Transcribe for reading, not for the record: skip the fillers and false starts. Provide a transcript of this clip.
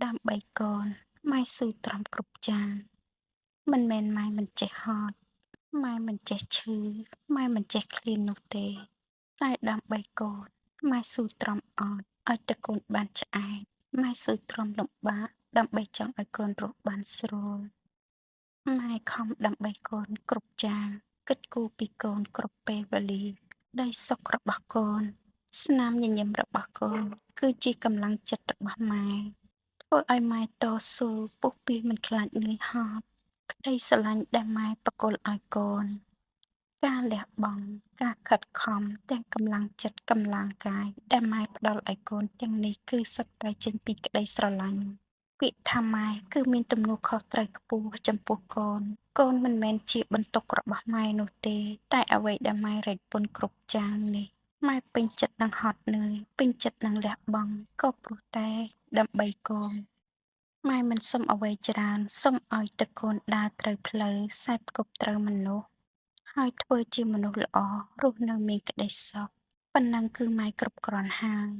ដើម្បីកូនម៉ែស៊ូទ្រាំគ្រប់យ៉ាងមិនមែនម៉ែមិនចេះហត់ម៉ែមិនចេះឈឺម៉ែមិនចេះឃ្លាននោះទេតែដើម្បីកូនម៉ែស៊ូទ្រាំអត់ឲ្យតែកូនបានឆ្អែតម៉ែស៊ូទ្រាំលំបាកដើម្បីចង់ឲ្យកូនរស់បានស្រួលម៉ែខំដើម្បីកូនគ្រប់យ៉ាងគិតគូរពីកូនគ្រប់ពេលវេលាក្ដីសុខរបស់កូនស្នាមញញឹមរបស់កូនគឺជាកម្លាំងចិត្តរបស់ម៉ែ ធ្វើឲ្យម៉ែតស៊ូពុះពារមិនខ្លាចនឿយហត់ក្ដីស្រឡាញ់ដែលម៉ែប្រគល់ឲ្យកូនការលះបង់ការខិតខំទាំងកម្លាំងចិត្តកម្លាំងកាយដែលម៉ែផ្ដល់ឲ្យកូនទាំងនេះគឺសុទ្ធតែចេញពីក្ដីស្រឡាញ់ពាក្យថាម៉ែគឺមានទំនួលខុសត្រូវខ្ពស់ចំពោះកូនកូនមិនមែនជាបន្ទុករបស់ម៉ែនោះទេតែអ្វីដែលម៉ែរែកពុនគ្រប់យ៉ាងនេះម៉ែពេញចិត្តនឹងហត់នឿយពេញចិត្តនឹងលះបង់ក៏ព្រោះតែដើម្បីកូន ម៉ែមិនសុំអ្វីច្រើនសុំឲ្យតែកូនដើរត្រូវផ្លូវខ្សែគប់ត្រូវមនុស្សហើយធ្វើជាមនុស្សល្អរស់នៅមានក្ដីសុខប៉ុណ្ណឹងគឺម៉ែគ្រប់គ្រាន់ហើយ